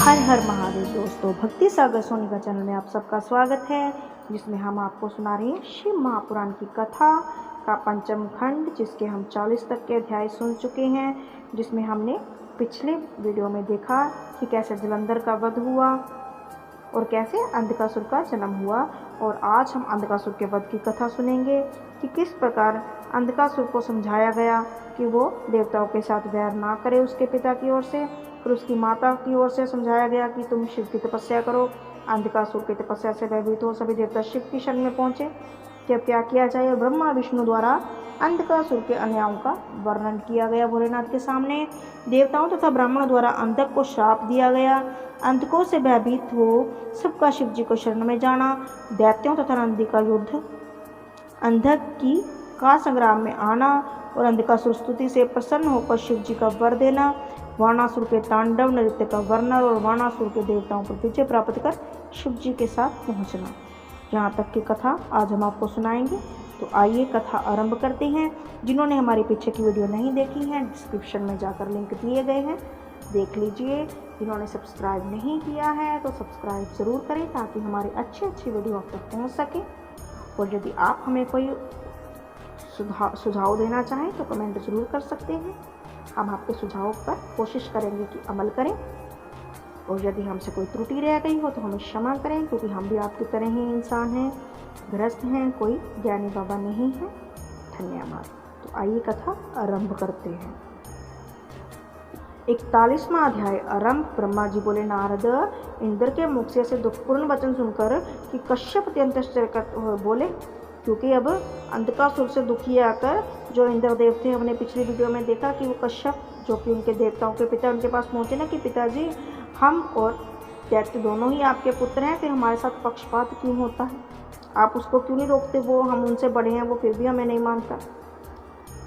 हर हर महादेव दोस्तों, भक्ति सागर सोनी का चैनल में आप सबका स्वागत है, जिसमें हम आपको सुना रहे हैं शिव महापुराण की कथा का पंचम खंड, जिसके हम 40 तक के अध्याय सुन चुके हैं। जिसमें हमने पिछले वीडियो में देखा कि कैसे जलंधर का वध हुआ और कैसे अंधकासुर का जन्म हुआ। और आज हम अंधकासुर के वध की कथा सुनेंगे कि किस प्रकार अंधकासुर को समझाया गया कि वो देवताओं के साथ वैर ना करे उसके पिता की ओर से। फिर उसकी माता की ओर से समझाया गया कि तुम शिव की तपस्या करो। अंधकासुर की तपस्या से भयभीत हो सभी देवता शिव की शरण में पहुँचे कि अब क्या किया जाए। ब्रह्मा विष्णु द्वारा अंधकासुर के अन्यायों का वर्णन किया गया भोलेनाथ के सामने। देवताओं तथा ब्राह्मणों द्वारा अंधक को श्राप दिया गया। अंधकों से भयभीत हो सबका शिव जी को शरण में जाना। दैत्यों तथा नंदी का युद्ध, अंधक की का संग्राम में आना और अंधकासुर स्तुति से प्रसन्न होकर शिव जी का वर देना। वाणासुर के तांडव नृत्य का वर्णन और वाणासुर के देवताओं पर विजय प्राप्त कर शिव जी के साथ पहुंचना। यहाँ तक की कथा आज हम आपको सुनाएंगे। तो आइए कथा आरंभ करते हैं। जिन्होंने हमारी पीछे की वीडियो नहीं देखी है, डिस्क्रिप्शन में जाकर लिंक दिए गए हैं, देख लीजिए। जिन्होंने सब्सक्राइब नहीं किया है तो सब्सक्राइब ज़रूर करें ताकि हमारी अच्छी वीडियो आप तक पहुँच सके। और यदि आप हमें कोई सुझाव देना चाहें तो कमेंट ज़रूर कर सकते हैं। हम आपके सुझाव पर कोशिश करेंगे कि अमल करें। और यदि हमसे कोई त्रुटि रह गई हो तो हमें क्षमा करें, क्योंकि हम भी आपकी तरह ही इंसान हैं, ग्रस्त हैं, कोई ज्ञानी बाबा नहीं है। धन्यवाद। तो आइए कथा आरंभ करते हैं। 41वां अध्याय आरंभ। ब्रह्मा जी बोले, नारद, इंद्र के मुख से ऐसे दुखपूर्ण वचन सुनकर कि कश्यप अत्यंत आश्चर्य बोले, क्योंकि अब अंधकासुर से दुखी आकर जो इंद्रदेव थे, हमने पिछली वीडियो में देखा कि वो कश्यप जो कि उनके देवताओं के पिता, उनके पास पहुँचे ना कि पिताजी, हम और दैत्य दोनों ही आपके पुत्र हैं, फिर हमारे साथ पक्षपात क्यों होता है? आप उसको क्यों नहीं रोकते? वो हम उनसे बड़े हैं, वो फिर भी हमें नहीं मानता।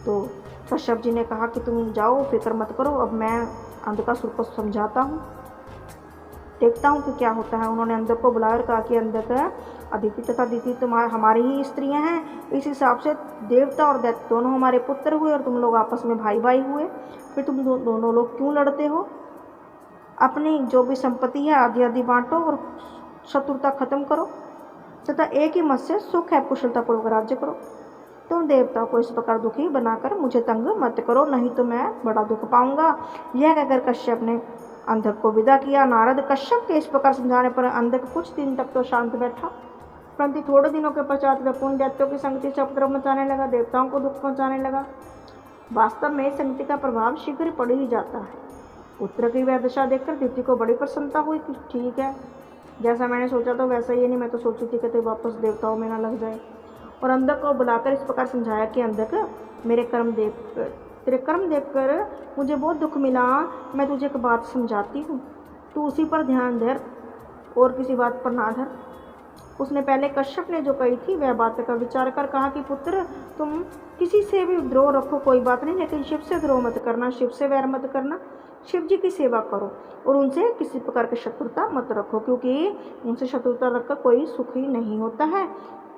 तो कश्यप जी ने कहा कि तुम जाओ, फिक्र मत करो, अब मैं अंधकासुर को समझाता हूँ, देखता हूँ कि क्या होता है। उन्होंने अंधक को बुलाया और कहा कि अंधक, अदिति तथा दिति हमारी ही स्त्रियां हैं, इस हिसाब से देवता और दैत्य दोनों हमारे पुत्र हुए और तुम लोग आपस में भाई भाई हुए, फिर तुम दोनों लोग क्यों लड़ते हो? अपनी जो भी संपत्ति है आदि आदि बांटो और शत्रुता खत्म करो तथा एक ही मत से सुख है कुशलतापूर्वक राज्य करो। तुम देवताओं को इस प्रकार दुखी बनाकर मुझे तंग मत करो, नहीं तो मैं बड़ा दुख पाऊंगा। यह कहकर कश्यप ने अंधक को विदा किया। नारद कश्यप के इस प्रकार समझाने पर अंधक कुछ दिन तक तो शांत बैठा, परंतु थोड़े दिनों के पश्चात वह पुण्य दैत्यों की संगति से उपद्रव मचाने लगा, देवताओं को दुख पहुंचाने लगा। वास्तव में संगति का प्रभाव शीघ्र पड़ ही जाता है। पुत्र की वह दशा देखकर दिति को बड़ी प्रसन्नता हुई कि ठीक है, जैसा मैंने सोचा था वैसा ही नहीं, मैं तो सोची थी कि वापस देवताओं में ना लग जाए। और अंधक को बुलाकर इस प्रकार समझाया कि अंधक, तेरे कर्म देखकर मुझे बहुत दुख मिला। मैं तुझे एक बात समझाती हूँ, तू उसी पर ध्यान धर और किसी बात पर ना धर। उसने पहले कश्यप ने जो कही थी वह बात का विचार कर कहा कि पुत्र, तुम किसी से भी द्रोह रखो कोई बात नहीं, लेकिन शिव से द्रोह मत करना, शिव से वैर मत करना, शिव जी की सेवा करो और उनसे किसी प्रकार की शत्रुता मत रखो, क्योंकि उनसे शत्रुता रखकर कोई सुख ही नहीं होता है।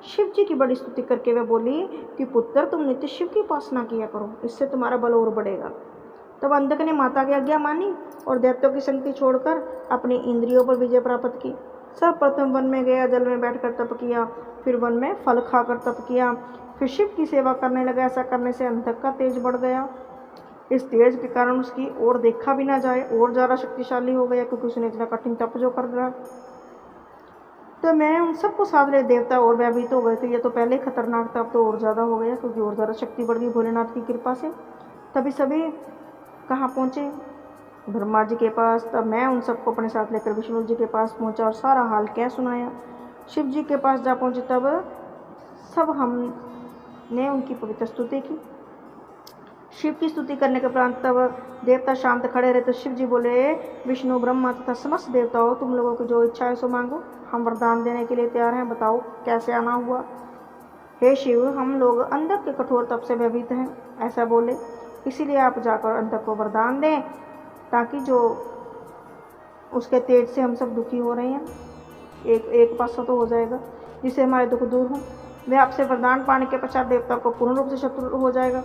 शिव जी की बड़ी स्तुति करके वह बोली कि पुत्र, तुम नित्य शिव की उपासना किया करो, इससे तुम्हारा बल और बढ़ेगा। तब अंधक ने माता की आज्ञा मानी और दैत्यों की संगति छोड़कर अपनी इंद्रियों पर विजय प्राप्त की। सर्वप्रथम वन में गया, जल में बैठकर तप किया, फिर वन में फल खाकर तप किया, फिर शिव की सेवा करने लगा। ऐसा करने से अंधक का तेज बढ़ गया। इस तेज के कारण उसकी ओर देखा भी ना जाए, और ज़्यादा शक्तिशाली हो गया, क्योंकि उसने इतना कठिन तप जो कर रहा। तो मैं उन सबको साथ ले देवता और भयभीत हो गए थे। ये तो पहले ही खतरनाक था, अब तो और ज़्यादा हो गया, क्योंकि और ज़्यादा शक्ति बढ़ गई भोलेनाथ की कृपा से। तभी सभी कहाँ पहुँचे? ब्रह्मा जी के पास। तब मैं उन सबको अपने साथ लेकर विष्णु जी के पास पहुँचा और सारा हाल कह सुनाया। शिव जी के पास जा पहुँचे तब सब हमने उनकी पवित्र स्तुति की। शिव की स्तुति करने के उपरांत तब देवता शांत खड़े रहे तो शिव जी बोले, विष्णु ब्रह्मा तथा समस्त देवताओं, तुम लोगों की जो इच्छा है सो मांगो, हम वरदान देने के लिए तैयार हैं, बताओ कैसे आना हुआ। हे शिव, हम लोग अंधक के कठोर तप से भयभीत हैं, ऐसा बोले, इसीलिए आप जाकर अंधक को वरदान दें, ताकि जो उसके तेज से हम सब दुखी हो रहे हैं, एक पासा तो हो जाएगा, जिससे हमारे दुख दूर हों। वे आपसे वरदान पाने के पश्चात देवता को पूर्ण रूप से शत्रु हो जाएगा।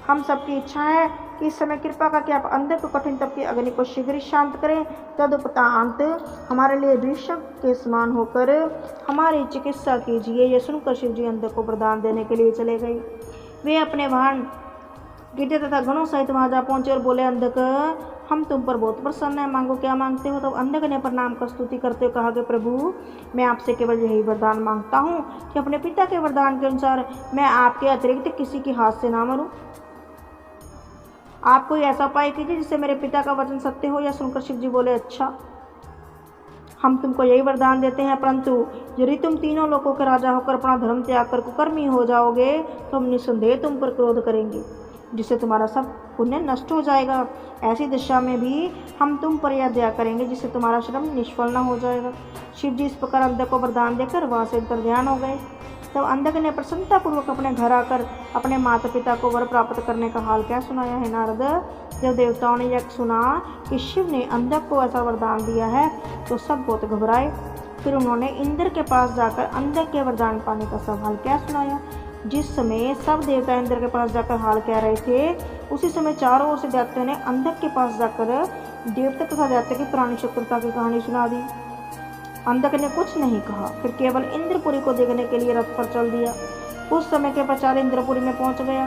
हम सबकी इच्छा है कि इस समय कृपा करके आप अंधक कठिन तप की अग्नि को शीघ्र ही शांत करें। तदुपरांत हमारे लिए ऋषभ के समान होकर हमारी चिकित्सा कीजिए। यह सुनकर शिव जी अंधक को वरदान देने के लिए चले गए। वे अपने वाहन गिरते तथा गणों सहित वहां जा पहुंचे और बोले, अंधक हम तुम पर बहुत प्रसन्न है, मांगो क्या मांगते हो। तो अंधक ने प्रणाम कर स्तुति करते हुए कहा कि प्रभु, मैं आपसे केवल यही वरदान मांगता हूँ कि अपने पिता के वरदान के अनुसार मैं आपके अतिरिक्त किसी के हाथ से ना मरूं। आप कोई ऐसा उपाय कीजिए जिससे मेरे पिता का वचन सत्य हो। यह सुनकर शिव जी बोले, अच्छा, हम तुमको यही वरदान देते हैं, परंतु यदि तुम तीनों लोगों के राजा होकर अपना धर्म त्याग कर कुकर्मी हो जाओगे तो हम निस्संदेह तुम पर क्रोध करेंगे, जिससे तुम्हारा सब पुण्य नष्ट हो जाएगा। ऐसी दिशा में भी हम तुम पर यह दया करेंगे जिससे तुम्हारा श्रम निष्फल न हो जाएगा। शिव जी इस प्रकार अंधक को वरदान देकर वहाँ से अंतर्ध्यान हो गए। तब अंधक ने प्रसन्नतापूर्वक अपने घर आकर अपने माता पिता को वर प्राप्त करने का हाल क्या सुनाया है। नारद, जब देवताओं ने यह सुना कि शिव ने अंधक को ऐसा वरदान दिया है तो सब बहुत घबराए। फिर उन्होंने इंद्र के पास जाकर अंधक के वरदान पाने का सब हाल क्या सुनाया। जिस समय सब देवता इंद्र के पास जाकर हाल कह रहे थे, उसी समय चारों ओर से दैत्यों ने अंधक के पास जाकर देवता तथा दैत्य की पुरानी शत्रुता की कहानी सुना दी। अंधक ने कुछ नहीं कहा, फिर केवल इंद्रपुरी को देखने के लिए रथ पर चल दिया। कुछ समय के पश्चात इंद्रपुरी में पहुंच गया।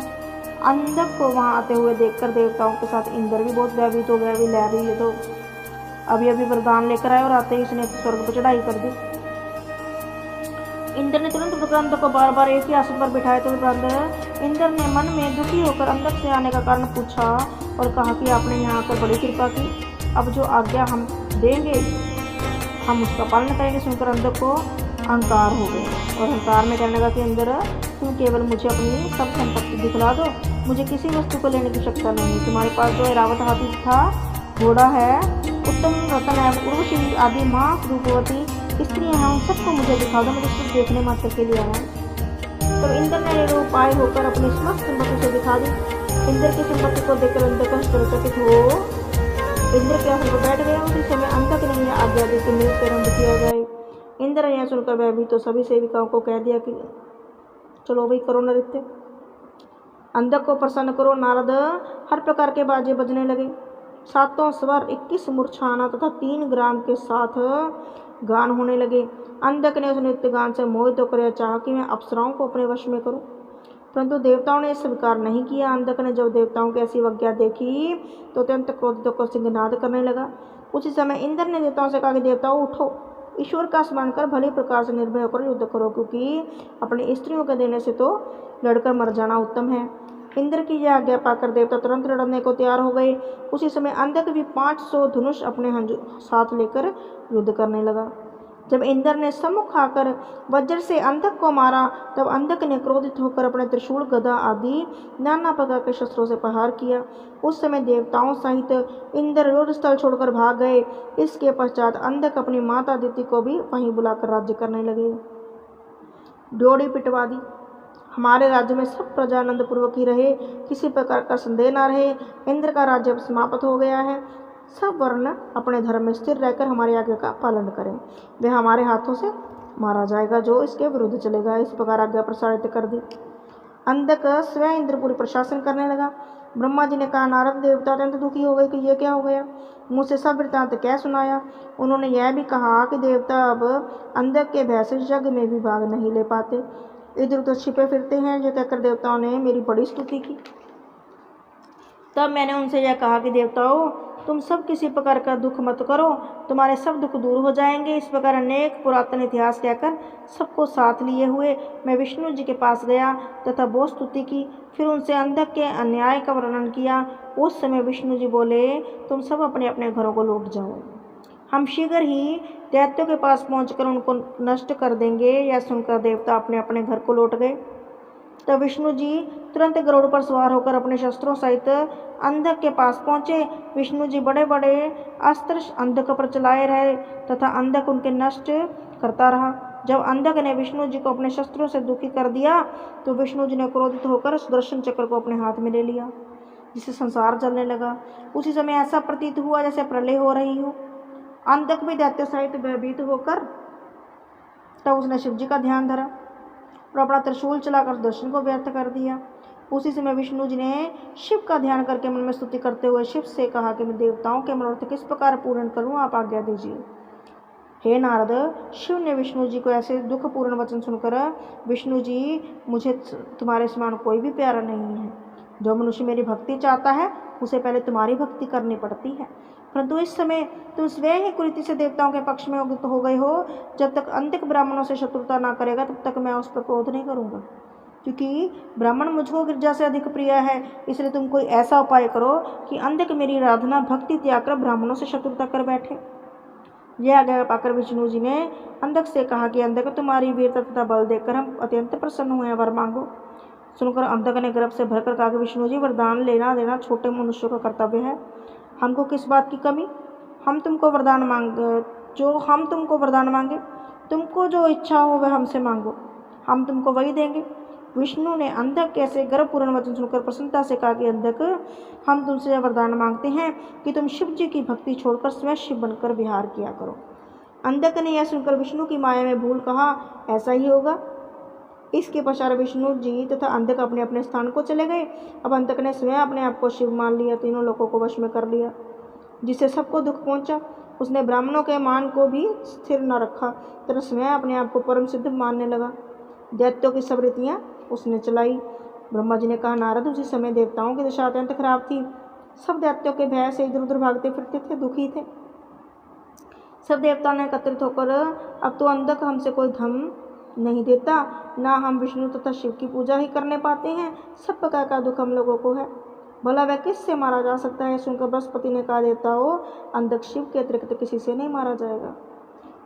अंधक को वहां आते हुए देखकर देवताओं के साथ इंद्र भी बहुत भयभीत हो गया। ले अभी ये तो अभी वरदान लेकर आए और आते ही इसने स्वर्ग पर चढ़ाई कर दी। इंद्र ने तुरंत अंधक को बार बार एक ही आसन पर बिठाया। तो इंद्र ने मन में दुखी होकर अंधक से आने का कारण पूछा और कहा कि आपने यहाँ आकर बड़ी कृपा की, अब जो आज्ञा हम देंगे हम उसका पालन करेंगे। सुनकर अंधक को अहंकार हो गया और अहंकार में कहने लगा कि इंद्र, तुम केवल मुझे अपनी सब संपत्ति दिखला दो, मुझे किसी वस्तु को लेने की आवश्यकता नहीं। तुम्हारे पास जो ऐरावत हाथी था, घोड़ा है, उत्तम रतन है, उर्वशी आदि माँ रूपवती स्त्रियाँ हैं, उन सबको मुझे दिखा दो, मुझे सिर्फ देखने मात्र के लिए आया। तब इंद्र ने निरुपाय होकर अपनी समस्त संपत्ति से दिखा दी। इंद्र की संपत्ति को देखकर अंधक आश्चर्यचकित हो इंद्र के आसन पर बैठ गया। उसी समय अंधक ने यह आज्ञा दी कि मृत रंग किया जाए। इंद्र ने यह सुनकर वह भी तो सभी सेविकाओं को कह दिया कि चलो भाई करो नृत्य, अंधक को प्रसन्न करो। नारद हर प्रकार के बाजे बजने लगे। 7 स्वर, 21 मूर्छाना तथा 3 ग्राम के साथ गान होने लगे। अंधक ने उस नृत्य गान से मोहित होकर यह चाहा कि मैं अप्सराओं को अपने वश में करूं, परंतु देवताओं ने स्वीकार नहीं किया। अंधक ने जब देवताओं की ऐसी आज्ञा देखी तो अत्यंत क्रोधित होकर सिंहनाद करने लगा। उसी समय इंद्र ने देवताओं से कहा कि देवताओं उठो, ईश्वर का स्मरण कर भली प्रकार से निर्भय होकर युद्ध करो, क्योंकि अपनी स्त्रियों के देने से तो लड़कर मर जाना उत्तम है। इंद्र की यह आज्ञा पाकर देवता तुरंत लड़ने को तैयार हो गए। उसी समय अंधक भी 500 धनुष अपने साथ लेकर युद्ध करने लगा। जब इंद्र ने सम्मुख आकर वज्र से अंधक को मारा, तब अंधक ने क्रोधित होकर अपने त्रिशूल, गदा आदि नाना प्रकार के शस्त्रों से प्रहार किया। उस समय देवताओं सहित इंद्र युद्ध स्थल छोड़कर भाग गए। इसके पश्चात अंधक अपनी माता अदिति को भी वहीं बुलाकर राज्य करने लगे। ड्योढ़ी पिटवा दी। हमारे राज्य में सब प्रजा आनंद पूर्वक ही रहे, किसी प्रकार का संदेह न रहे। इंद्र का राज्य समाप्त हो गया है। सब वर्ण अपने धर्म में स्थिर रहकर हमारी आज्ञा का पालन करें। वह हमारे हाथों से मारा जाएगा जो इसके विरुद्ध चलेगा। इस प्रकार आज्ञा प्रसारित कर दी। अंधक स्वयं इंद्रपुरी प्रशासन करने लगा। ब्रह्मा जी ने कहा, नारद, देवता अत्यंत दुखी हो गए कि यह क्या हो गया, मुझसे सब वृत्तांत क्या सुनाया। उन्होंने यह भी कहा कि देवता अब अंधक के भय से यज्ञ में भी भाग नहीं ले पाते, इधर उधर छिपे फिरते हैं। यह कहकर देवताओं ने मेरी बड़ी स्तुति की। तब मैंने उनसे यह कहा कि देवताओं, तुम सब किसी प्रकार का दुख मत करो, तुम्हारे सब दुख दूर हो जाएंगे। इस प्रकार अनेक पुरातन इतिहास कहकर सबको साथ लिए हुए मैं विष्णु जी के पास गया तथा बहुत स्तुति की। फिर उनसे अंधक के अन्याय का वर्णन किया। उस समय विष्णु जी बोले, तुम सब अपने अपने घरों को लौट जाओ, हम शीघ्र ही दैत्यों के पास पहुंचकर उनको नष्ट कर देंगे। यह सुनकर देवता अपने अपने घर को लौट गए। तब विष्णु जी तुरंत गरुड़ पर सवार होकर अपने शस्त्रों सहित अंधक के पास पहुंचे। विष्णु जी बड़े बड़े अस्त्र अंधक पर चलाए रहे तथा अंधक उनके नष्ट करता रहा। जब अंधक ने विष्णु जी को अपने शस्त्रों से दुखी कर दिया तो विष्णु जी ने क्रोधित होकर सुदर्शन चक्र को अपने हाथ में ले लिया, जिससे संसार जलने लगा। उसी समय ऐसा प्रतीत हुआ जैसे प्रलय हो रही हो। अंधक भी दैत्य सहित भयभीत होकर तब उसने शिव जी का ध्यान धरा और अपना त्रिशूल चलाकर सुदर्शन को व्यर्थ कर दिया। उसी समय विष्णु जी ने शिव का ध्यान करके मन में स्तुति करते हुए शिव से कहा कि मैं देवताओं के मनोरथ किस प्रकार पूर्ण करूं, आप आज्ञा दीजिए। हे नारद, शिव ने विष्णु जी को ऐसे दुखपूर्ण वचन सुनकर, विष्णु जी मुझे तुम्हारे समान कोई भी प्यारा नहीं है। जो मनुष्य मेरी भक्ति चाहता है उसे पहले तुम्हारी भक्ति करनी पड़ती है, परंतु इस समय तुम स्वयं ही कुरीति से देवताओं के पक्ष में हो गए हो। जब तक अंतिक ब्राह्मणों से शत्रुता ना करेगा तब तक मैं उस पर क्रोध नहीं करूँगा, क्योंकि ब्राह्मण मुझको गिरजा से अधिक प्रिय है। इसलिए तुम कोई ऐसा उपाय करो कि अंधिक मेरी आराधना भक्ति त्याग कर ब्राह्मणों से शत्रुता कर बैठे। यह आज्ञा पाकर विष्णु जी ने अंधक से कहा कि अंधक, तुम्हारी वीरता तथा बल देखकर हम अत्यंत प्रसन्न हुए हैं, वर मांगो। सुनकर अंधक ने गर्भ से भरकर कहा कि विष्णु जी, वरदान लेना देना छोटे मनुष्यों का कर्तव्य है, हमको किस बात की कमी। हम तुमको वरदान मांगे, तुमको जो इच्छा हो वह हमसे मांगो, हम तुमको वही देंगे। विष्णु ने अंधक कैसे गर्वपूर्ण वचन सुनकर प्रसन्नता से कहा कि अंधक, हम तुमसे यह वरदान मांगते हैं कि तुम शिव जी की भक्ति छोड़कर स्वयं शिव बनकर विहार किया करो। अंधक ने यह सुनकर विष्णु की माया में भूल कहा, ऐसा ही होगा। इसके पश्चात विष्णु जी तथा अंधक अपने अपने स्थान को चले गए। अब अंधक ने स्वयं अपने आप को शिव मान लिया, तीनों लोगों को वश में कर लिया, जिससे सबको दुख पहुंचा। उसने ब्राह्मणों के मान को भी स्थिर न रखा तथा स्वयं अपने आप को परम सिद्ध मानने लगा। दैत्यों की सब रीतियाँ उसने चलाई। ब्रह्मा जी ने कहा, नारद, उसी समय देवताओं की दशा अत्यंत खराब थी। सब दैत्यों के भय से इधर उधर भागते फिरते थे, दुखी थे। सब देवताओं ने एकत्रित होकर, अब तो अंधक हमसे कोई धम नहीं देता, ना हम विष्णु तथा शिव की पूजा ही करने पाते हैं, सब प्रकार का दुख हम लोगों को है, भला वह किससे मारा जा सकता है। सुनकर बृहस्पति ने कहा, देवताओं, अंधक शिव के अतिरिक्त किसी से नहीं मारा जाएगा।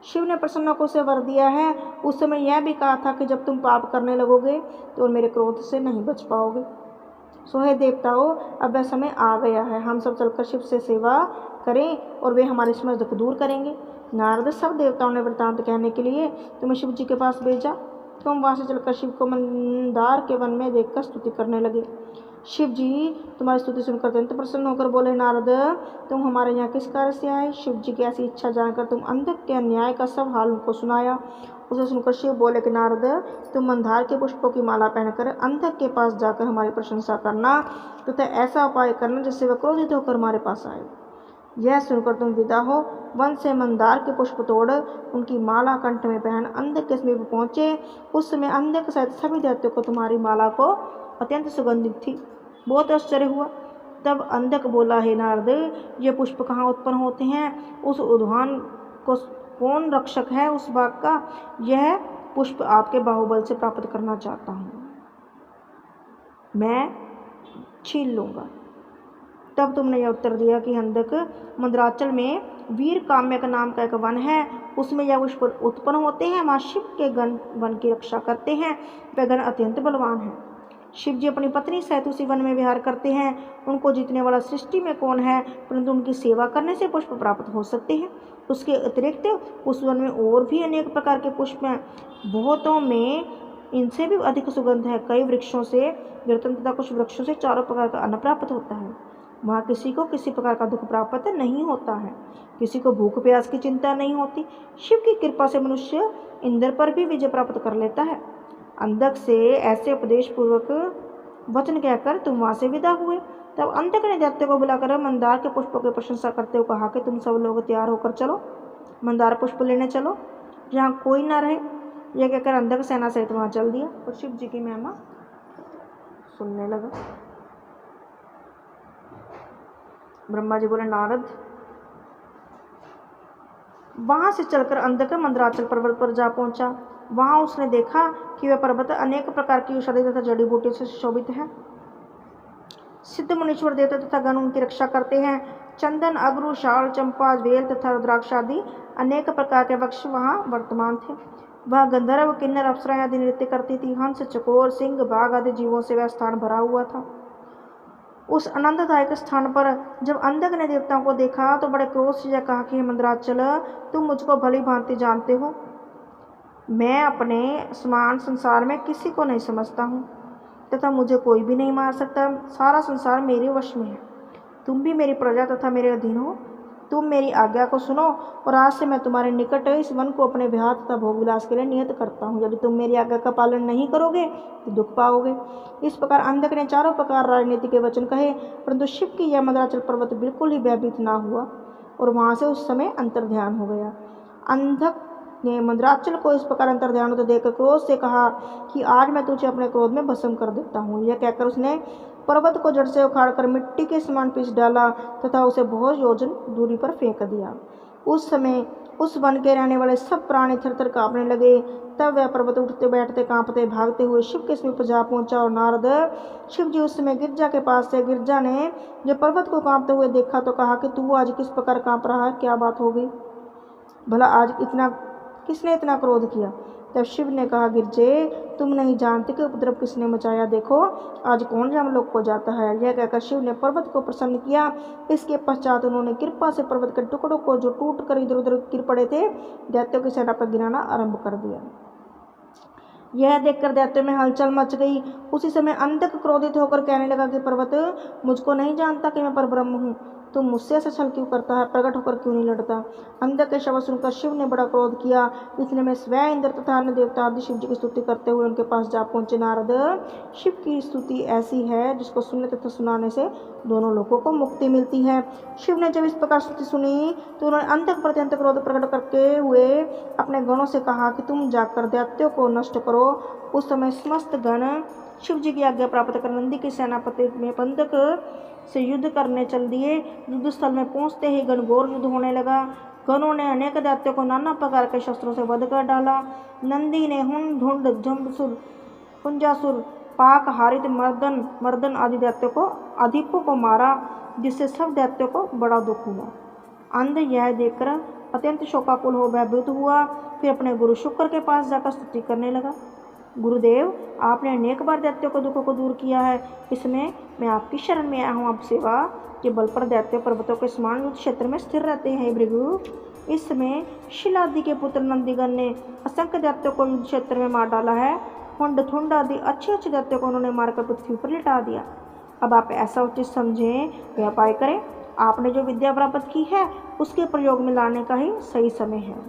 शिव ने प्रसन्न को उसे वर दिया है। उस समय यह भी कहा था कि जब तुम पाप करने लगोगे तो मेरे क्रोध से नहीं बच पाओगे। सो हे देवताओं, अब वह समय आ गया है, हम सब चलकर शिव से सेवा करें और वे हमारे समस्त दुख दूर करेंगे। नारद, सब देवताओं ने वृत्तांत कहने के लिए तुम्हें शिव जी के पास भेजा। तुम वहाँ से चलकर शिव को मंदार के वन में देखकर स्तुति करने लगे। शिव जी तुम्हारी स्तुति सुनकर अत्यंत प्रसन्न होकर बोले, नारद, तुम हमारे यहाँ किस कार्य से आए। शिव जी की ऐसी इच्छा जानकर तुम अंधक के अन्याय का सब हाल उनको सुनाया। उसे सुनकर शिव बोले कि नारद, तुम मंदार के पुष्पों की माला पहनकर अंधक के पास जाकर हमारी प्रशंसा करना तथा ऐसा उपाय करना जिससे वह क्रोधित होकर हमारे पास आए। यह सुनकर तुम विदा हो वन से मंदार के पुष्प तोड़ उनकी माला कंठ में पहन अंधक के समीप पहुँचे। उस समय अंधक सहित सभी दैत्यों को तुम्हारी माला को अत्यंत सुगंधित थी, बहुत आश्चर्य हुआ। तब अंधक बोला, हे नारद, ये पुष्प कहाँ उत्पन्न होते हैं, उस उद्यान को कौन रक्षक है उस बाग का। यह पुष्प आपके बाहुबल से प्राप्त करना चाहता हूँ, मैं छीन लूँगा। तब तुमने यह उत्तर दिया कि अंधक, मंदराचल में वीर काम्यक नाम का एक वन है, उसमें यह पुष्प उत्पन्न होते हैं। वहाँ शिव के गण वन की रक्षा करते हैं, वे गण अत्यंत बलवान हैं। शिव जी अपनी पत्नी सहित उसी वन में विहार करते हैं। उनको जीतने वाला सृष्टि में कौन है, परंतु उनकी सेवा करने से पुष्प प्राप्त हो सकते हैं। उसके अतिरिक्त उस वन में और भी अनेक प्रकार के पुष्प हैं, बहुतों में इनसे भी अधिक सुगंध है। कई वृक्षों से रत्न तथा कुछ वृक्षों से चारों प्रकार का अन्न प्राप्त होता है। वहाँ किसी को किसी प्रकार का दुख प्राप्त नहीं होता है, किसी को भूख प्यास की चिंता नहीं होती। शिव की कृपा से मनुष्य इंद्र पर भी विजय प्राप्त कर लेता है। अंधक से ऐसे उपदेश पूर्वक वचन कहकर तुम वहाँ से विदा हुए। तब अंधक ने दैत्य को बुलाकर मंदार के पुष्पों की प्रशंसा करते हुए कहा कि तुम सब लोग तैयार होकर चलो, मंदार पुष्प लेने चलो, जहाँ कोई ना रहे। यह कहकर अंधक सेना सहित वहाँ चल दिया और शिव जी की महिमा सुनने लगा। ब्रह्मा जी बोले, नारद, वहाँ से चलकर अंधक मंदराचल पर्वत पर जा पहुँचा। वहाँ उसने देखा कि वह पर्वत अनेक प्रकार की औषधि तथा जड़ी बूटियों से सुशोभित है। सिद्ध मुनीश्वर देवता तथा गण उनकी रक्षा करते हैं। चंदन, अगरू, शाल, चंपा, बेल तथा रुद्राक्ष आदि अनेक प्रकार के वृक्ष वहाँ वर्तमान थे। वह गंधर्व, किन्नर, अप्सराएं आदि नृत्य करती थी। हंस, चकोर, सिंह, बाघ आदि जीवों से वह स्थान भरा हुआ था। उस आनंददायक स्थान पर जब अंधक ने देवताओं को देखा तो बड़े क्रोध से यह कहा कि मंदराचल, तुम मुझको भली भांति जानते हो, मैं अपने समान संसार में किसी को नहीं समझता हूँ तथा मुझे कोई भी नहीं मार सकता। सारा संसार मेरे वश में है। तुम भी मेरी प्रजा तथा मेरे अधीन हो। तुम मेरी आज्ञा को सुनो और आज से मैं तुम्हारे निकट इस वन को अपने विहार तथा भोग विलास के लिए नियत करता हूँ। यदि तुम मेरी आज्ञा का पालन नहीं करोगे तो दुख पाओगे। इस प्रकार अंधक ने चारों प्रकार राजनीति के वचन कहे, परंतु शिव की यह मंदराचल पर्वत बिल्कुल ही भयभीत ना हुआ और वहाँ से उस समय अंतर्ध्यान हो गया। अंधक ने मंदराचल को इस प्रकार अंतर्ध्यान होते देखकर क्रोध से कहा कि आज मैं तुझे अपने क्रोध में भस्म कर देता हूँ। यह कहकर उसने पर्वत को जड़ से उखाड़कर मिट्टी के समान पीस डाला तथा उसे बहुत योजन दूरी पर फेंक दिया। उस समय उस वन के रहने वाले सब प्राणी थरथर कांपने लगे। तब वह पर्वत उठते बैठते कांपते भागते हुए शिव के समीप जा पहुंचा और नारद शिव जी उस समय गिरजा के पास से। गिरजा ने जब पर्वत को कांपते हुए देखा तो कहा कि तू आज किस प्रकार कांप रहा है, क्या बात हो गई? भला आज किसने इतना क्रोध किया? तब शिव ने कहा, गिरजे तुम नहीं जानते कि उपद्रव किसने मचाया, देखो आज कौन यमलोक को जाता है। यह कहकर शिव ने पर्वत को प्रसन्न किया। इसके पश्चात उन्होंने कृपा से पर्वत के टुकड़ों को जो टूट कर इधर उधर गिर पड़े थे दैत्यों की सेना पर गिराना आरंभ कर दिया। यह देखकर दैत्यों में हलचल मच गई। उसी समय अंधक क्रोधित होकर कहने लगा कि पर्वत मुझको नहीं जानता कि मैं परब्रह्म हूँ, तुम मुझसे ऐसा छल क्यों करता है, प्रकट होकर क्यों नहीं लड़ता? अंधक के शब्द सुनकर शिव ने बड़ा क्रोध किया। इतने में स्वयं इंद्र तथा अन्य देवता आदि शिव जी की स्तुति करते हुए उनके पास जा पहुंचे। नारद, शिव की स्तुति ऐसी है जिसको सुनने तथा सुनाने से दोनों लोगों को मुक्ति मिलती है। शिव ने जब इस प्रकार स्तुति सुनी तो उन्होंने अंधक पर अत्यंत क्रोध प्रकट करते हुए अपने गणों से कहा कि तुम जाकर दैत्यों को नष्ट करो। उस समय समस्त गण शिव जी की आज्ञा प्राप्त कर नंदी की सेनापति में अंधक से युद्ध करने चल दिए। युद्ध स्थल में पहुंचते ही घनघोर युद्ध होने लगा। गणों ने अनेक दैत्यों को नाना प्रकार के शस्त्रों से वध कर डाला। नंदी ने हुंड धुंड जम्बसुर कुंजासुर पाक हारित मर्दन आदि दैत्यों को अधिपों को मारा, जिससे सब दैत्यों को बड़ा दुख हुआ। अंध यह देखकर अत्यंत शोकाकुल हो भयभीत हुआ। फिर अपने गुरु शुक्र के पास जाकर स्तुति करने लगा। गुरुदेव, आपने अनेक बार दैत्यों के दुखों को दूर किया है, इसमें मैं आपकी शरण में आया हूँ। आप सेवा के बल पर दैत्य पर्वतों के समान युद्ध क्षेत्र में स्थिर रहते हैं। भृगु, इस समय शिलादि के पुत्र नंदीगण ने असंख्य दैत्यों को युद्ध क्षेत्र में मार डाला है। हुंड थुंड आदि अच्छे दैत्यों को उन्होंने मारकर पृथ्वी पर लिटा दिया। अब आप ऐसा उचित समझें, वह उपाय करें। आपने जो विद्या प्राप्त की है उसके प्रयोग में लाने का ही सही समय है।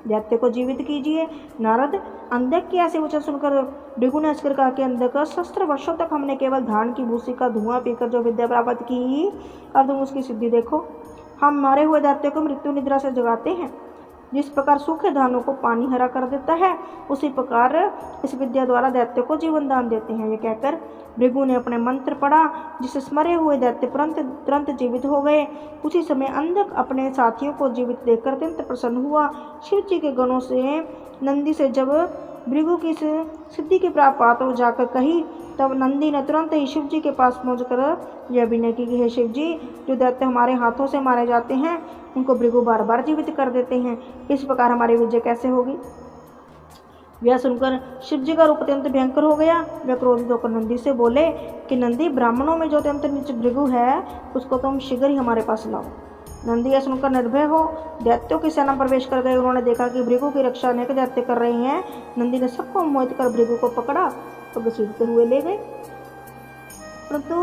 दैत्य को जीवित कीजिए। नारद, अंधक की ऐसे वचन सुनकर भृगु ने हंसकर कहा कि अंधक, सहस्त्र वर्षों तक हमने केवल धान की भूसी का धुआं पीकर जो विद्या प्राप्त की, अब तुम उसकी सिद्धि देखो। हम मारे हुए दैत्य को मृत्यु निद्रा से जगाते हैं। जिस प्रकार सूखे धानों को पानी हरा कर देता है, उसी प्रकार इस विद्या द्वारा दैत्य को जीवन दान देते हैं। ये कहकर भृगु ने अपने मंत्र पढ़ा, जिससे स्मरे हुए दैत्य तुरंत जीवित हो गए। उसी समय अंधक अपने साथियों को जीवित देखकर अत्यंत प्रसन्न हुआ। शिव जी के गणों से नंदी से जब भृगु की सिद्धि की प्राप्त बात हो जाकर कही, तब नंदी ने तुरंत ही शिव जी के पास पहुंचकर यह विनय की कि हे शिव जी, जो दैत्य हमारे हाथों से मारे जाते हैं उनको भृगु बार बार जीवित कर देते हैं। इस प्रकार हमारी विजय कैसे होगी? यह सुनकर शिव जी का रूप अत्यंत भयंकर हो गया। वे क्रोधित होकर नंदी से बोले कि नंदी, ब्राह्मणों में जो अत्यंत नीच भृगु है उसको तुम शीघ्र ही हमारे पास लाओ। नंदी यह सुनकर निर्भय हो दैत्यों की सेना प्रवेश कर गए। उन्होंने देखा कि भृगु की रक्षा अनेक दैत्य कर रहे हैं। नंदी ने सबको मोहित कर भृगु को पकड़ा तो घसीटते हुए ले गए। परंतु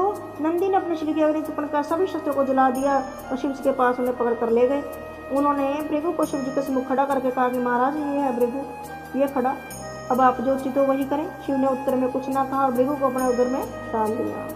नंदी ने अपने श्री के अग्निपण का सभी शस्त्रों को जला दिया और शिव जी के पास उन्हें पकड़ कर ले गए। उन्होंने भृगु को शिव जी के सम्मुख खड़ा करके कहा कि महाराज, ये है भृगु, ये खड़ा, अब आप जो उचित हो वही करें। शिव ने उत्तर में कुछ ना कहा और भृगु को अपने उदर में डाल दिया।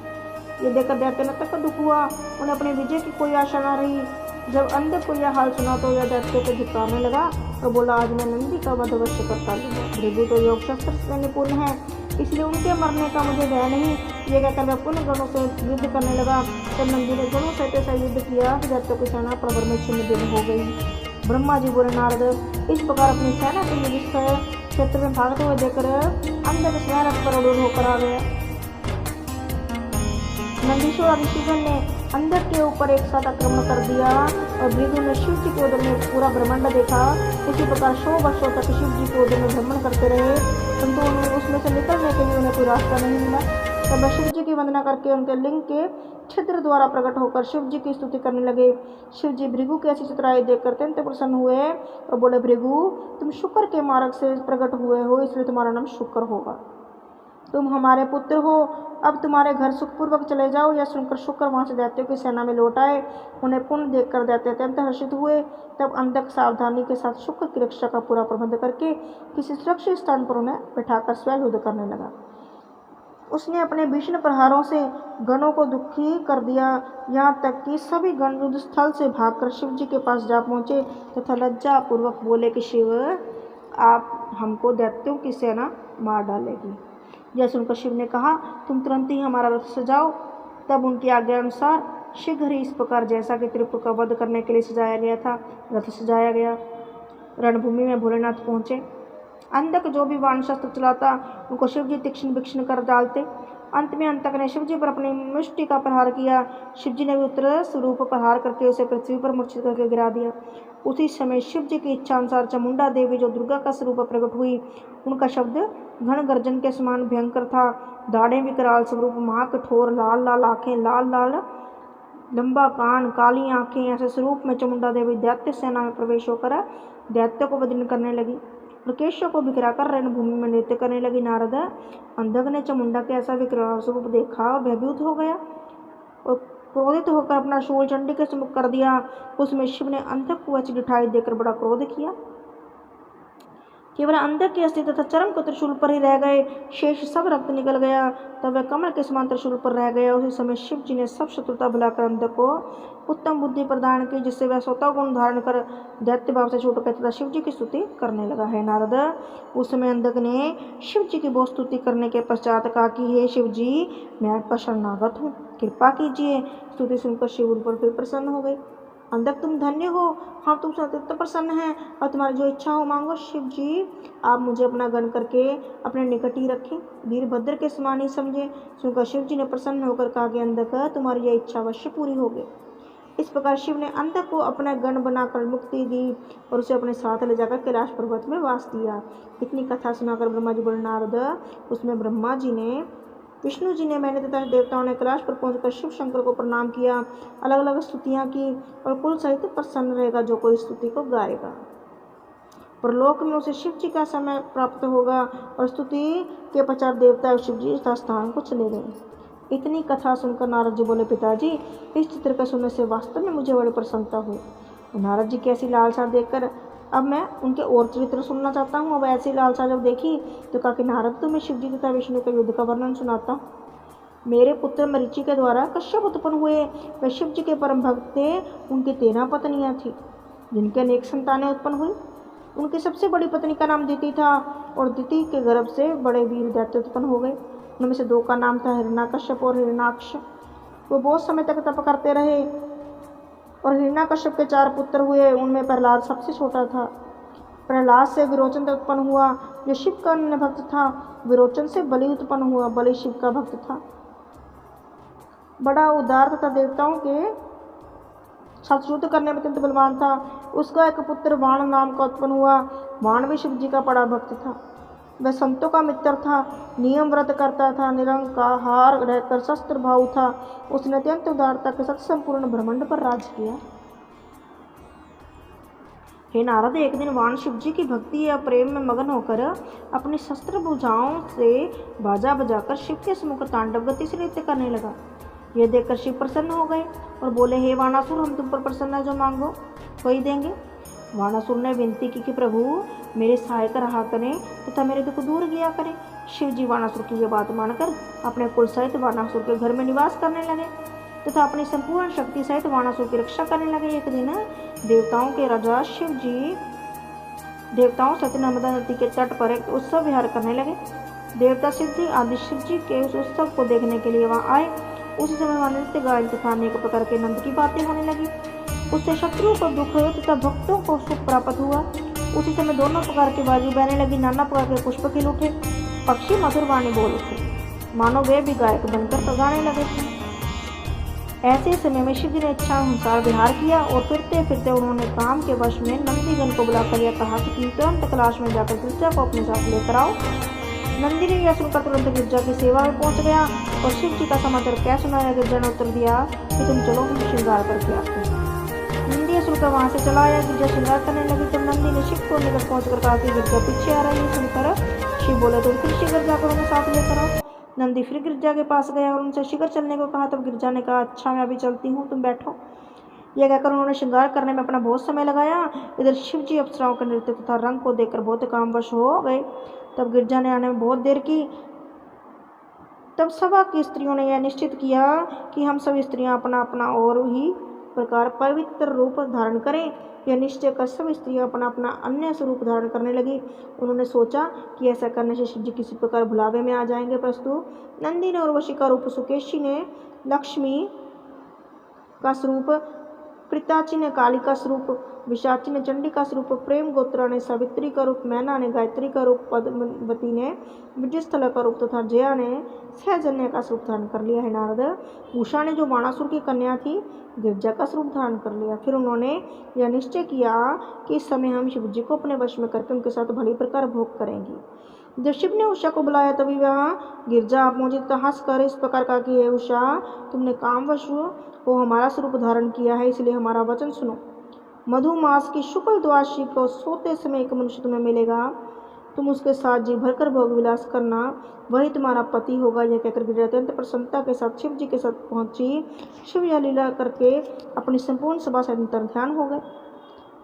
ये देखकर दैत्य ने तक दुख हुआ। उन्हें अपने विजय की कोई आशा न रही। जब अंधक को यह हाल सुना तो यह दैत्य को धिक्कारने लगा और बोला, आज मैं नंदी का वध अवश्य करता लूँगा। भृगु तो योग शस्त्र में निपुण है, इसलिए उनके मरने का मुझे भय नहीं। ये कहकर वह पुनः गणों से युद्ध करने लगा। जब नंदी ने गणों से ऐसा युद्ध किया तो दैत्यों की सेना प्रवर में छिन्न भिन्न हो गई। ब्रह्मा जी बोले, नारद, इस प्रकार अपनी सेना के युद्ध क्षेत्र में भागते हुए देखकर अंधक स्वयं रथ पर रूढ़ होकर आ गया। नंदीश्वर और ऋषिगण ने अंधक के ऊपर एक साथ आक्रमण कर दिया और भृगु ने शिव जी के उदर में पूरा ब्रह्मांड देखा। उसी प्रकार 100 वर्षों तक शिव जी के उदर में भ्रमण करते रहे, परंतु उसमें से निकलने के लिए उन्हें कोई रास्ता नहीं मिला। तब शिव जी की वंदना करके उनके लिंग के छिद्र द्वारा प्रकट होकर शिव जी की स्तुति करने लगे। शिव जी भृगु की ऐसी चतुराई देखकर अत्यंत प्रसन्न हुए और बोले, भृगु, तुम शुक्र के मार्ग से प्रकट हुए हो, इसलिए तुम्हारा नाम शुक्र होगा। तुम हमारे पुत्र हो, अब तुम्हारे घर सुखपूर्वक चले जाओ। यह सुनकर शुक्र वहाँ से दैत्यों की सेना में लौट आए। उन्हें पुण्य देखकर दैत्य अत्यंत हर्षित हुए। तब अंधक सावधानी के साथ शुक्र की रक्षा का पूरा प्रबंध करके किसी सुरक्षित स्थान पर उन्हें बिठाकर स्वयं युद्ध करने लगा। उसने अपने भीषण प्रहारों से गणों को दुखी कर दिया, यहाँ तक कि सभी गण युद्ध स्थल से भागकर शिव जी के पास जा पहुँचे तथा लज्जा पूर्वक बोले कि शिव, आप हमको दैत्यों की सेना मार डालेगी। यह सुनकर शिव ने कहा, तुम तुरंत ही हमारा रथ सजाओ। तब उनकी आज्ञा अनुसार शीघ्र ही इस प्रकार जैसा कि त्रिपुर का वध करने के लिए सजाया गया था, रथ सजाया गया। रणभूमि में भोलेनाथ पहुँचे। अंधक जो भी वाण शस्त्र चलाता उनको शिवजी तीक्ष्ण विक्षण कर डालते। अंत में अंतक ने शिवजी पर अपनी मुष्टि का प्रहार किया। शिवजी ने भी उत्तर स्वरूप प्रहार करके उसे पृथ्वी पर मूर्छित करके गिरा दिया। उसी समय शिवजी की इच्छा अनुसार चामुंडा देवी जो दुर्गा का स्वरूप प्रकट हुई। उनका शब्द घन गर्जन के समान भयंकर था। दाढ़ें विकराल स्वरूप, माँ कठोर, लाल लाल आंखें, लाल लाल लंबा कान, काली आंखें, ऐसे स्वरूप में चामुंडा देवी दैत्य सेना में प्रवेश होकर दैत्य को वधन करने लगी। केशव को बिखराकर रणभूमि में नृत्य करने लगी। नारद अंधक ने चामुंडा के ऐसा विकराल स्वरूप देखा और भयभीत हो गया और क्रोधित होकर अपना शूल चंडी के सम्मुख कर दिया। उसमें शिव ने अंधक को ऐसी डिठाई देकर बड़ा क्रोध किया। केवल अंधक के अस्थि तथा चरम को त्रिशूल पर ही रह गए, शेष सब रक्त निकल गया। तब वह कमल के समान त्रिशूल पर रह गया। उसी समय शिव जी ने सब शत्रुता भुलाकर अंधक को उत्तम बुद्धि प्रदान की, जिससे वह स्वतः गुण धारण कर दैत्य भाव से छूट गया तथा शिव जी की स्तुति करने लगा। है नारद, उस समय अंधक ने शिव जी की बहुत स्तुति करने के पश्चात कहा कि हे शिव जी, मैं आपका शरणागत हूँ, कृपा कीजिए। स्तुति सुनकर शिव उन पर फिर प्रसन्न हो गए। अंधक, तुम धन्य हो, हम तुमसे अत्यंत प्रसन्न हैं और तुम्हारी जो इच्छा हो मांगो। शिव जी, आप मुझे अपना गण करके अपने निकट ही रखें, वीरभद्र के समान ही समझें। सुनकर शिव जी ने प्रसन्न होकर कहा कि अंधक, तुम्हारी यह इच्छा अवश्य पूरी होगी। इस प्रकार शिव ने अंधक को अपना गण बनाकर मुक्ति दी और उसे अपने साथ ले जाकर कैलाश पर्वत में वास दिया। इतनी कथा सुनाकर ब्रह्मा जी बोले, नारद, उसमें ब्रह्मा जी ने, विष्णु जी ने, मैंने तथा देवताओं ने कैलाश पर पहुंचकर शिव शंकर को प्रणाम किया, अलग अलग स्तुतियां की और कुल सहित प्रसन्न रहेगा जो कोई स्तुति को गाएगा। परलोक में उसे शिव जी का समय प्राप्त होगा। और स्तुति के पश्चात देवता शिव जी इस स्थान को चले गए। इतनी कथा सुनकर नारद जी बोले, पिताजी, इस चित्र का सुनने से वास्तव में मुझे बड़ी प्रसन्नता हुई। नारद जी की ऐसी लालसा देखकर अब मैं उनके और चरित्र सुनना चाहता हूँ। अब ऐसी लालसा जब देखी तो कहा कि नारद, तुम्हें शिव जी तथा विष्णु के युद्ध का वर्णन सुनाता हूँ। मेरे पुत्र मरीचि के द्वारा कश्यप उत्पन्न हुए। वे शिव जी के परम भक्त थे। उनकी 13 पत्नियाँ थीं, जिनके अनेक संतानें उत्पन्न हुई। उनकी सबसे बड़ी पत्नी का नाम दिति था और दिति के गर्भ से बड़े वीर दैत्य उत्पन्न हो गए। उनमें से 2 का नाम था हिरण्याकश्यप और हिरण्याक्ष। वो बहुत समय तक तप करते रहे और हिरण्याकश्यप के 4 पुत्र हुए। उनमें प्रहलाद सबसे छोटा था। प्रहलाद से विरोचन उत्पन्न हुआ जो शिव का अन्य भक्त था। विरोचन से बलि उत्पन्न हुआ। बलि शिव का भक्त था, बड़ा उदार तथा देवताओं के साथ युद्ध करने में अत्यंत बलवान था। उसका एक पुत्र बाण नाम का उत्पन्न हुआ। बाण भी शिव जी का बड़ा भक्त था। वह संतों का मित्र था, नियम व्रत करता था, निरंकार रहकर शस्त्र भाव था। उसने अत्यंत उदारता के साथ संपूर्ण ब्रह्मांड पर राज किया। हे नारद, एक दिन बाण शिव जी की भक्ति या प्रेम में मगन होकर अपनी शस्त्र भुजाओं से बाजा बजाकर शिव के सम्मुख तांडव गति से नृत्य करने लगा। यह देखकर शिव प्रसन्न हो गए और बोले, हे वाणासुर, हम तुम पर प्रसन्न है, जो मांगो वही देंगे। वाणासुर ने विनती की कि प्रभु, मेरे सहायक रहा करें तथा मेरे दुख दूर किया करें। शिव जी वाणासुर की यह बात मानकर अपने कुल सहित वाणासुर के घर में निवास करने लगे तथा अपनी संपूर्ण शक्ति सहित वाणासुर की रक्षा करने लगे। एक दिन देवताओं के राजा शिव जी देवताओं सहित नर्मदा नदी के तट पर एक उत्सव विहार करने लगे। देवता सिद्धि आदि शिव जी के उस उत्सव को देखने के लिए वहाँ आए। उसी समय वहाँ नृत्य गायन तथा अनेक प्रकार के नंद की बातें होने लगी। उससे शत्रुओं को दुख हुए तथा भक्तों को सुख प्राप्त हुआ। उसी समय दोनों प्रकार की बाजी बहने लगी। नाना प्रकार के पुष्प खिल उठे, पक्षी मधुर वाणी बोल उठे, मानो वे भी गायक बनकर गाने लगे। ऐसे समय में शिव जी ने इच्छा अनुसार विहार किया और फिरते फिरते उन्होंने काम के वश में नंदीगण को बुलाकर यह कहा कि तुरंत कैलाश में जाकर गिरजा को अपने साथ लेकर आओ। नंदी ने यह सुनकर तुरंत गिरजा की सेवा में पहुंच गया और शिव जी का समाचार क्या सुनाया। गिरजा ने उत्तर दिया कि तुम चलो, हम श्रृंगार करके आते हैं। नंदी सुनकर वहां से चला आया। गिरजा श्रृंगार करने लगी तब नंदी ने शिव को निकट पहुंचकर कहा कि गिरजा पीछे आ रही है। सुनकर शिव बोले, तुम फिर से गिरजा को अपने साथ लेकर आओ। नंदी फिर गिरजा के पास गया और उनसे शीघ्र चलने को कहा। तब गिरजा ने कहा, अच्छा मैं अभी चलती हूँ, तुम बैठो। यह कहकर उन्होंने श्रृंगार करने में अपना बहुत समय लगाया। इधर शिव जी अप्सराओं के नृत्य तथा रंग को देखकर बहुत कामवश हो गए। तब गिरजा ने आने में बहुत देर की। तब सभा की स्त्रियों ने यह निश्चित किया कि हम सब स्त्रियां अपना अपना और ही प्रकार पवित्र रूप धारण करें। यह निश्चय कर सब स्त्रियां अपना अपना अन्य स्वरूप धारण करने लगी। उन्होंने सोचा कि ऐसा करने से शिव जी किसी प्रकार भुलावे में आ जाएंगे। प्रस्तुत नंदी ने उर्वशी का रूप, सुकेशी ने लक्ष्मी का स्वरूप, प्रीताची ने काली का स्वरूप, विशाची ने चंडी का स्वरूप, प्रेम गोत्रा ने सावित्री का रूप, मैना ने गायत्री का रूप, पद्मवती ने विजयस्थला का रूप तथा जया ने सहजन्य का स्वरूप धारण कर लिया है। नारद उषा ने जो बाणासुर की कन्या थी गिरजा का स्वरूप धारण कर लिया। फिर उन्होंने यह निश्चय किया कि इस समय हम शिव जी को अपने वश में करके उनके साथ भली प्रकार भोग करेंगे। जब शिव ने उषा को बुलाया तभी वह गिरजा मोजित हंसकर इस प्रकार का कि हे उषा, तुमने कामवश वो हमारा स्वरूप धारण किया है, इसलिए हमारा वचन सुनो। मधुमास की शुक्ल द्वादशी को सोते समय एक मनुष्य तुम्हें मिलेगा, तुम उसके साथ जी भरकर भोग विलास करना, वही तुम्हारा पति होगा। यह कहकर गिरजा अत्यंत प्रसन्नता के साथ शिव जी के साथ पहुंची। शिव यह लीला करके अपनी संपूर्ण सभा से अंतर ध्यान हो गए।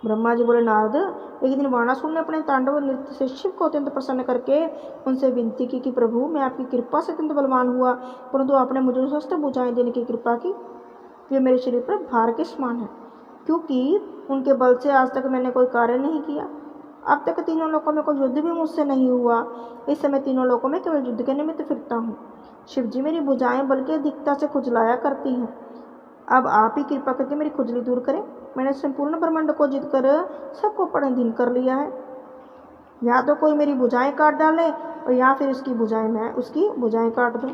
ब्रह्मा जी बोले, नारद, एक दिन बाणासुर ने अपने तांडव नृत्य से शिव को अत्यंत प्रसन्न करके उनसे विनती की कि प्रभु, मैं आपकी कृपा से अत्यंत बलवान हुआ, परंतु आपने मुझे शस्त्र भुजाएं देने की कृपा की। ये मेरे शरीर पर भार के समान है, क्योंकि उनके बल से आज तक मैंने कोई कार्य नहीं किया। अब तक तीनों लोकों में कोई युद्ध भी मुझसे नहीं हुआ। इस समय तीनों लोकों में केवल युद्ध के निमित्त फिरता हूँ। शिव जी मेरी भुजाएं बल की अधिकता से खुजलाया करती हैं। अब आप ही कृपा करके मेरी खुजली दूर करें। मैंने संपूर्ण ब्रह्मांड को जीतकर सबको अपने अधीन कर लिया है। या तो कोई मेरी भुजाएं काट डाले और या फिर मैं उसकी भुजाएं काट दूं।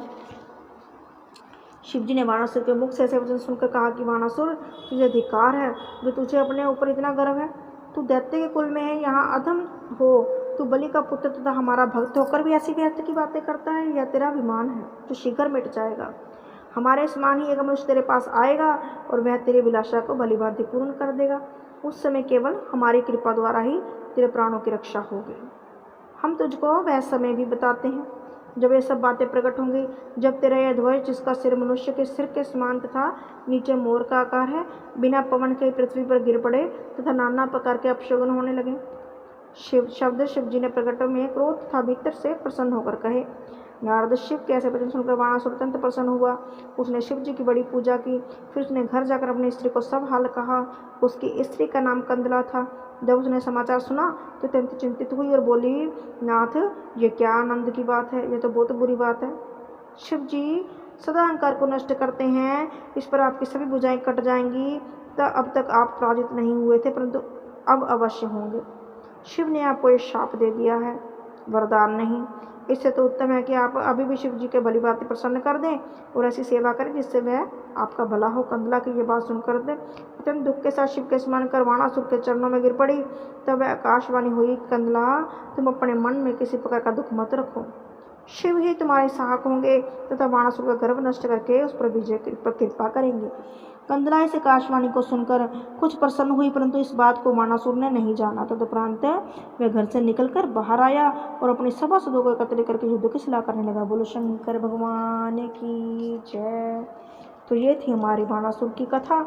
शिव जी ने बाणासुर के मुख से ऐसे वचन सुनकर कहा कि बाणासुर, तुझे अधिकार है, जो तुझे अपने ऊपर इतना गर्व है। तू दैत्य के कुल में है, यहाँ अधम हो, तू बलि का पुत्र तथा हमारा भक्त होकर भी ऐसी व्यर्थ की बातें करता है। यह तेरा अभिमान है जो शीघ्र मिट जाएगा। हमारे समान ही एक मनुष्य तेरे पास आएगा और वह तेरी विलासा को भलीभांति पूर्ण कर देगा। उस समय केवल हमारी कृपा द्वारा ही तेरे प्राणों की रक्षा होगी। हम तुझको वह समय भी बताते हैं जब ये सब बातें प्रकट होंगी, जब तेरा यह ध्वज, जिसका सिर मनुष्य के सिर के समान तथा नीचे मोर का आकार है, बिना पवन के पृथ्वी पर गिर पड़े तथा नाना प्रकार के अपशगुन होने लगे। शिव जी ने प्रकट में क्रोध तथा भीतर से प्रसन्न होकर कहे। नारद शिव के ऐसे वचन सुनकर बाणासुर अत्यंत प्रसन्न हुआ। उसने शिव जी की बड़ी पूजा की। फिर उसने घर जाकर अपनी स्त्री को सब हाल कहा। उसकी स्त्री का नाम कंदला था। जब उसने समाचार सुना तो अत्यंत चिंतित हुई और बोली, नाथ, ये क्या आनंद की बात है, ये तो बहुत बुरी बात है। शिव जी सदा अहंकार को नष्ट करते हैं, इस पर आपकी सभी भुजाएं कट जाएंगी। अब तक आप पराजित नहीं हुए थे, परंतु अब अवश्य होंगे। शिव ने आपको ये शाप दे दिया है, वरदान नहीं। इससे तो उत्तम है कि आप अभी भी शिव जी के भली बातें प्रसन्न कर दें और ऐसी सेवा करें जिससे वह आपका भला हो। कंदला की ये बात सुनकर अत्यंत दुख के साथ शिव के स्मरण कर बाणासुर के चरणों में गिर पड़ी। तब वह आकाशवाणी हुई, कंदला, तुम अपने मन में किसी प्रकार का दुख मत रखो। शिव ही तुम्हारे सहायक होंगे तथा बाणासुर का गर्व नष्ट करके उस पर विजय पर कृपा करेंगे। कंदला इस आकाशवाणी को सुनकर कुछ प्रसन्न हुई, परंतु इस बात को बाणासुर ने नहीं जाना। तदुपरांत वह घर से निकलकर बाहर आया और अपने सभासदों को एकत्र करके युद्ध की सलाह करने लगा। बोलो शंकर भगवान की जय। तो ये थी हमारी बाणासुर की कथा,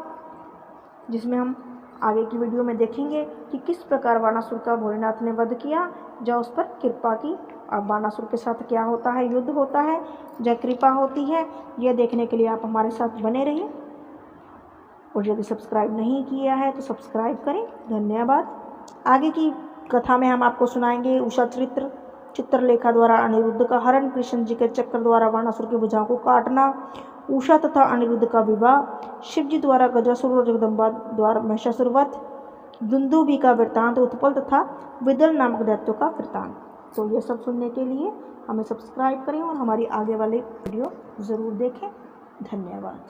जिसमें हम आगे की वीडियो में देखेंगे कि किस प्रकार बाणासुर का भोलेनाथ ने वध किया, जब उस पर कृपा की। अब बाणासुर के साथ क्या होता है, युद्ध होता है, जब कृपा होती है। यह देखने के लिए आप हमारे साथ बने रहिए और यदि सब्सक्राइब नहीं किया है तो सब्सक्राइब करें। धन्यवाद। आगे की कथा में हम आपको सुनाएंगे उषा चित्रलेखा द्वारा अनिरुद्ध का हरण, कृष्ण जी के चक्र द्वारा बाणासुर की भुजाओं को काटना, उषा तथा अनिरुद्ध का विवाह, शिव जी द्वारा गजासुर और जगदम्बा द्वारा महिषासुर वध, दुंदुभि का वृत्तांत, उत्पल तथा विदल नामक दैत्यों का वृत्तांत। तो ये सब सुनने के लिए हमें सब्सक्राइब करें और हमारी आगे वाले वीडियो ज़रूर देखें। धन्यवाद।